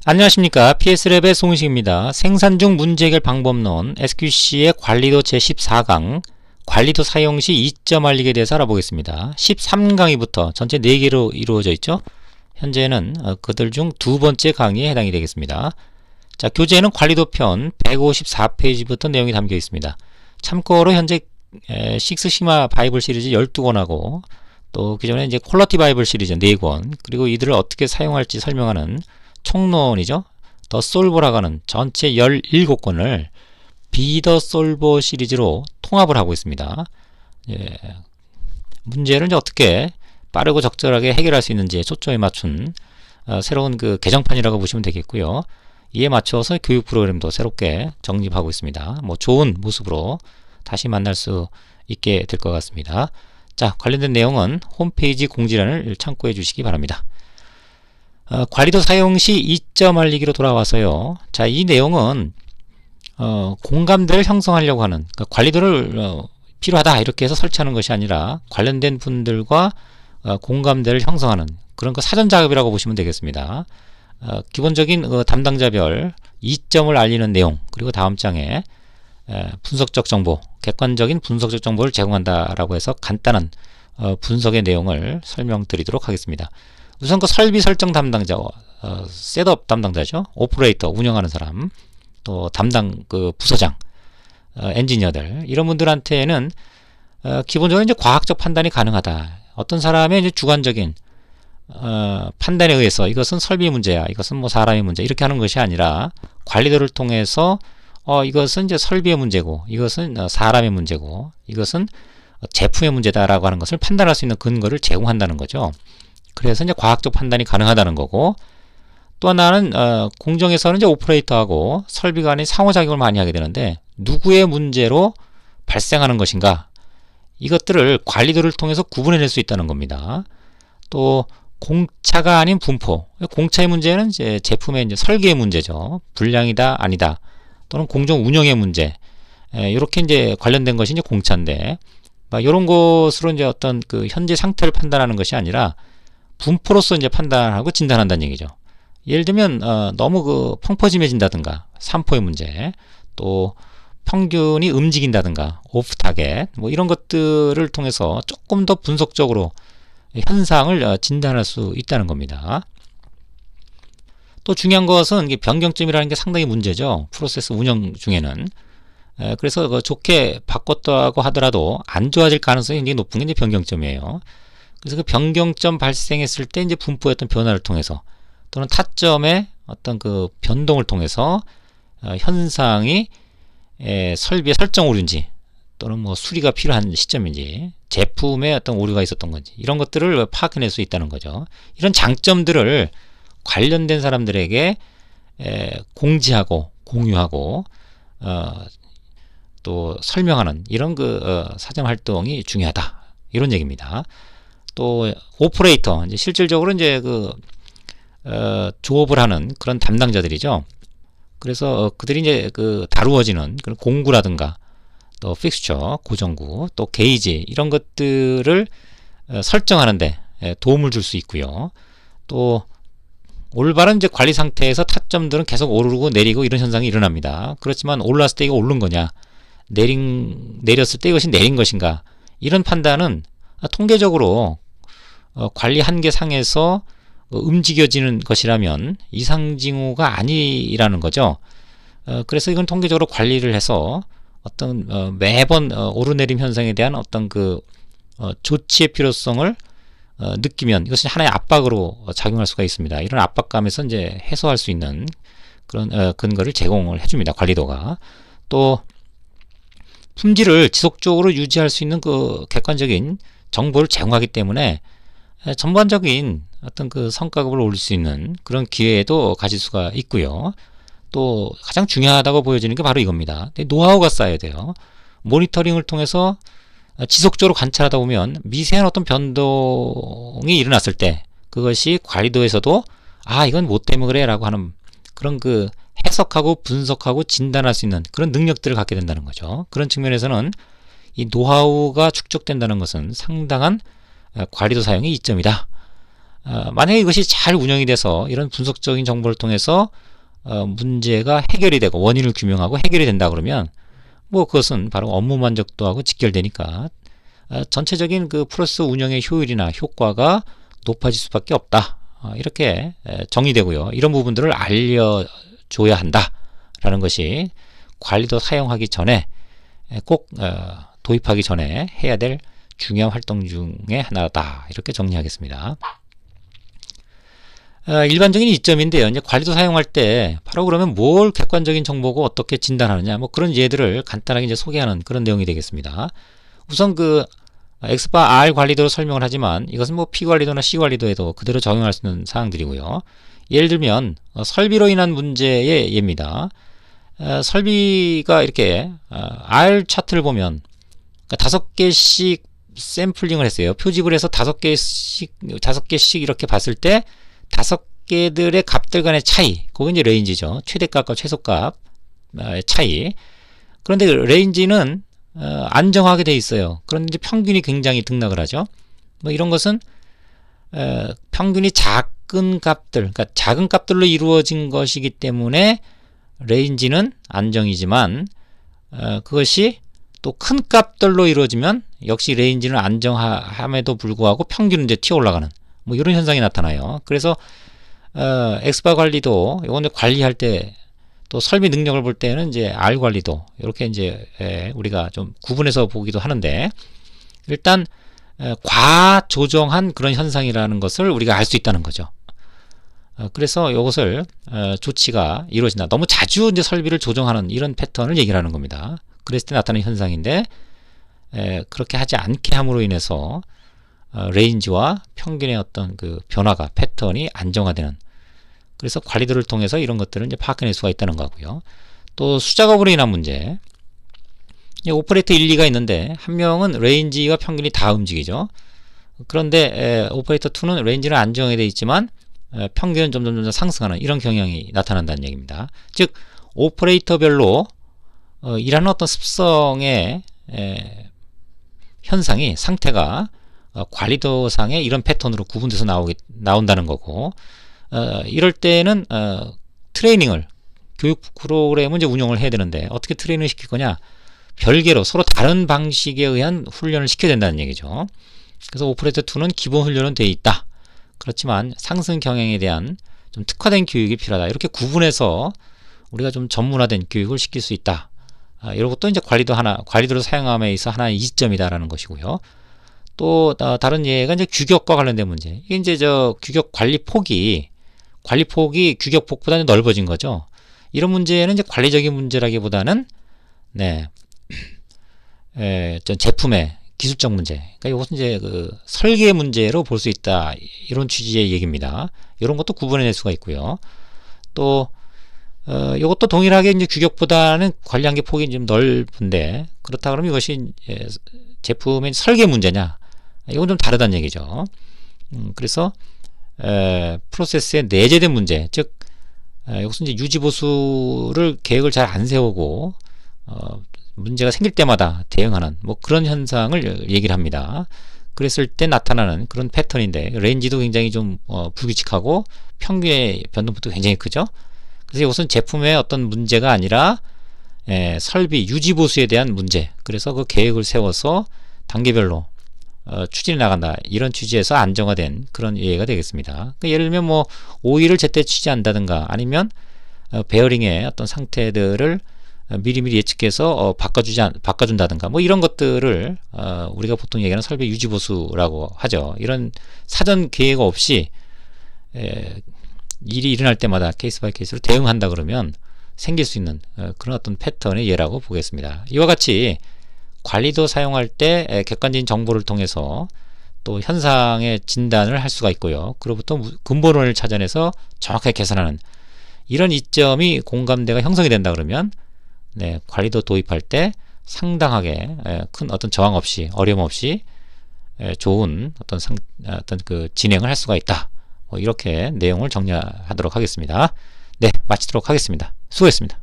안녕하십니까. PS랩의 송은식입니다. 생산 중 문제 해결 방법론 SQC의 관리도 제14강 관리도 사용 시 이점 알리기에 대해서 알아보겠습니다. 13강의부터 전체 4개로 이루어져 있죠. 현재는 그들 중 두 번째 강의에 해당이 되겠습니다. 자, 교재에는 관리도 편 154페이지부터 내용이 담겨 있습니다. 참고로 현재 식스시그마 바이블 시리즈 12권하고 또 기존에 이제 퀄러티 바이블 시리즈 4권, 그리고 이들을 어떻게 사용할지 설명하는 총론이죠. 더 솔버라고 하는 전체 17권을 비더 솔버 시리즈로 통합을 하고 있습니다. 문제를 이제 어떻게 빠르고 적절하게 해결할 수 있는지에 초점에 맞춘 새로운 그 개정판이라고 보시면 되겠고요. 이에 맞춰서 교육 프로그램도 새롭게 정립하고 있습니다. 뭐 좋은 모습으로 다시 만날 수 있게 될 것 같습니다. 자, 관련된 내용은 홈페이지 공지란을 참고해 주시기 바랍니다. 관리도 사용 시 이점 알리기로 돌아와서요. 자, 이 내용은 공감대를 형성하려고 하는, 그러니까 관리도를 필요하다 이렇게 해서 설치하는 것이 아니라 관련된 분들과 공감대를 형성하는 그런 그 사전 작업이라고 보시면 되겠습니다. 기본적인 담당자별 이점을 알리는 내용, 그리고 다음 장에 분석적 정보, 객관적인 분석적 정보를 제공한다라고 해서 간단한 분석의 내용을 설명드리도록 하겠습니다. 우선 그 설비 설정 담당자, 셋업 담당자죠. 오퍼레이터, 운영하는 사람, 또 담당 그 부서장, 엔지니어들, 이런 분들한테는 기본적으로 이제 과학적 판단이 가능하다. 어떤 사람의 이제 주관적인 판단에 의해서 이것은 설비의 문제야, 이것은 뭐 사람의 문제, 이렇게 하는 것이 아니라 관리도를 통해서 이것은 이제 설비의 문제고, 이것은 사람의 문제고, 이것은 제품의 문제다라고 하는 것을 판단할 수 있는 근거를 제공한다는 거죠. 그래서 이제 과학적 판단이 가능하다는 거고, 또 하나는 공정에서는 이제 오퍼레이터하고 설비 간의 상호작용을 많이 하게 되는데, 누구의 문제로 발생하는 것인가, 이것들을 관리도를 통해서 구분해낼 수 있다는 겁니다. 또 공차가 아닌 분포, 공차의 문제는 이제 제품의 이제 설계의 문제죠. 불량이다 아니다, 또는 공정 운영의 문제, 이렇게 이제 관련된 것이 이제 공차인데, 이런 것으로 이제 어떤 그 현재 상태를 판단하는 것이 아니라 분포로서 이제 판단하고 진단한다는 얘기죠. 예를 들면 너무 그 펑퍼짐해진다든가, 산포의 문제, 또 평균이 움직인다든가, 오프 타겟, 뭐 이런 것들을 통해서 조금 더 분석적으로 현상을 진단할 수 있다는 겁니다. 또 중요한 것은 변경점이라는 게 상당히 문제죠. 프로세스 운영 중에는. 그래서 좋게 바꿨다고 하더라도 안 좋아질 가능성이 굉장히 높은 게 이제 변경점이에요. 그래서 그 변경점 발생했을 때 이제 분포의 어떤 변화를 통해서, 또는 타점의 어떤 그 변동을 통해서 현상이 설비의 설정 오류인지, 또는 뭐 수리가 필요한 시점인지, 제품에 어떤 오류가 있었던 건지, 이런 것들을 파악해낼 수 있다는 거죠. 이런 장점들을 관련된 사람들에게 공지하고 공유하고 또 설명하는 이런 그 사전 활동이 중요하다, 이런 얘기입니다. 또 오퍼레이터, 이제 실질적으로 이제 그 조업을 하는 그런 담당자들이죠. 그래서 그들이 이제 그 다루어지는 그런 공구라든가, 또 픽스처, 고정구, 또 게이지, 이런 것들을 설정하는데 도움을 줄 수 있고요. 또 올바른 이제 관리 상태에서 타점들은 계속 오르고 내리고 이런 현상이 일어납니다. 그렇지만 올랐을 때 이거 오른 거냐, 내렸을 때 이것이 내린 것인가, 이런 판단은 통계적으로 관리 한계 상에서 움직여지는 것이라면 이상징후가 아니라는 거죠. 그래서 이건 통계적으로 관리를 해서 어떤 매번 오르내림 현상에 대한 어떤 그 조치의 필요성을 느끼면 이것은 하나의 압박으로 작용할 수가 있습니다. 이런 압박감에서 이제 해소할 수 있는 그런 근거를 제공을 해줍니다. 관리도가. 또 품질을 지속적으로 유지할 수 있는 그 객관적인 정보를 제공하기 때문에 전반적인 어떤 그 성과급을 올릴 수 있는 그런 기회도 가질 수가 있고요. 또 가장 중요하다고 보여지는 게 바로 이겁니다. 노하우가 쌓여야 돼요. 모니터링을 통해서 지속적으로 관찰하다 보면 미세한 어떤 변동이 일어났을 때 그것이 관리도에서도 이건 뭐 때문에 그래 라고 하는 그런 그 해석하고 분석하고 진단할 수 있는 그런 능력들을 갖게 된다는 거죠. 그런 측면에서는 이 노하우가 축적된다는 것은 상당한 관리도 사용의 이점이다. 만약에 이것이 잘 운영이 돼서 이런 분석적인 정보를 통해서 문제가 해결이 되고 원인을 규명하고 해결이 된다 그러면 뭐 그것은 바로 업무 만족도하고 직결되니까 전체적인 그 프로세스 운영의 효율이나 효과가 높아질 수밖에 없다. 이렇게 정리되고요. 이런 부분들을 알려줘야 한다라는 것이 관리도 사용하기 전에 꼭 도입하기 전에 해야 될 중요한 활동 중에 하나다. 이렇게 정리하겠습니다. 일반적인 이점인데요. 이제 관리도 사용할 때 바로 그러면 뭘 객관적인 정보고 어떻게 진단하느냐 뭐 그런 예들을 간단하게 이제 소개하는 그런 내용이 되겠습니다. 우선 그 X바 R 관리도로 설명을 하지만 이것은 뭐 P 관리도나 C 관리도에도 그대로 적용할 수 있는 사항들이고요. 예를 들면 설비로 인한 문제의 예입니다. 설비가 이렇게 R 차트를 보면 5개씩 샘플링을 했어요. 표집을 해서 5개씩 이렇게 봤을 때 5개들의 값들 간의 차이, 그게 이제 레인지죠. 최대값과 최소값 차이. 그런데 레인지는 안정하게 돼 있어요. 그런데 이제 평균이 굉장히 등락을 하죠. 뭐 이런 것은 평균이 작은 값들, 그러니까 작은 값들로 이루어진 것이기 때문에 레인지는 안정이지만 그것이 또 큰 값들로 이루어지면 역시 레인지는 안정함에도 불구하고 평균은 이제 튀어 올라가는 뭐 이런 현상이 나타나요. 그래서 X바 관리도 이건 관리할 때 또 설비 능력을 볼 때는 이제 R 관리도 이렇게 이제 우리가 좀 구분해서 보기도 하는데 일단 과조정한 그런 현상이라는 것을 우리가 알 수 있다는 거죠. 그래서 이것을 조치가 이루어진다. 너무 자주 이제 설비를 조정하는 이런 패턴을 얘기를 하는 겁니다. 그랬을 때 나타나는 현상인데 그렇게 하지 않게 함으로 인해서 레인지와 평균의 어떤 그 변화가 패턴이 안정화되는, 그래서 관리도를 통해서 이런 것들을 이제 파악해낼 수가 있다는 거고요. 또 수작업으로 인한 문제, 오퍼레이터 1, 2가 있는데 한 명은 레인지와 평균이 다 움직이죠. 그런데 오퍼레이터 2는 레인지는 안정이 되어 있지만 평균은 점점 상승하는 이런 경향이 나타난다는 얘기입니다. 즉 오퍼레이터별로 일하는 어떤 습성의 현상이, 상태가 관리도상의 이런 패턴으로 구분돼서 나온다는 거고, 이럴 때는 트레이닝을, 교육 프로그램을 이제 운영을 해야 되는데 어떻게 트레이닝을 시킬 거냐, 별개로 서로 다른 방식에 의한 훈련을 시켜야 된다는 얘기죠. 그래서 오퍼레이터 2는 기본 훈련은 되어 있다. 그렇지만 상승 경향에 대한 좀 특화된 교육이 필요하다. 이렇게 구분해서 우리가 좀 전문화된 교육을 시킬 수 있다. 이런 것도 이제 관리도를 사용함에 있어 하나의 이점이다라는 것이고요. 또 다른 예가 이제 규격과 관련된 문제. 이게 이제 규격 관리 폭이 규격 폭보다는 넓어진 거죠. 이런 문제는 이제 관리적인 문제라기보다는 제품의 기술적 문제. 그러니까 이것은 이제 그 설계 문제로 볼 수 있다. 이런 취지의 얘기입니다. 이런 것도 구분해낼 수가 있고요. 또 이것도 동일하게 이제 규격보다는 관리한계 폭이 좀 넓은데, 그렇다 그러면 이것이 제품의 설계 문제냐? 이건 좀 다르다는 얘기죠. 그래서 프로세스에 내재된 문제, 즉 이것은 이제 유지보수를 계획을 잘 안 세우고 문제가 생길 때마다 대응하는 뭐 그런 현상을 얘기를 합니다. 그랬을 때 나타나는 그런 패턴인데, 레인지도 굉장히 좀 불규칙하고 평균의 변동폭도 굉장히 크죠. 그래서 이것은 제품의 어떤 문제가 아니라 설비 유지보수에 대한 문제, 그래서 그 계획을 세워서 단계별로 추진해 나간다, 이런 취지에서 안정화된 그런 예가 되겠습니다. 그러니까 예를 들면 뭐 오일을 제때 취재한다든가, 아니면 베어링의 어떤 상태들을 미리미리 예측해서 바꿔준다든가, 뭐 이런 것들을 우리가 보통 얘기하는 설비 유지보수라고 하죠. 이런 사전 계획 없이 일이 일어날 때마다 케이스 바이 케이스로 대응한다 그러면 생길 수 있는 그런 어떤 패턴의 예라고 보겠습니다. 이와 같이 관리도 사용할 때 객관적인 정보를 통해서 또 현상의 진단을 할 수가 있고요. 그로부터 근본원을 찾아내서 정확하게 계산하는 이런 이점이 공감대가 형성이 된다 그러면 관리도 도입할 때 상당하게 큰 어떤 저항 없이, 어려움 없이 좋은 어떤 그 진행을 할 수가 있다. 뭐 이렇게 내용을 정리하도록 하겠습니다. 마치도록 하겠습니다. 수고했습니다.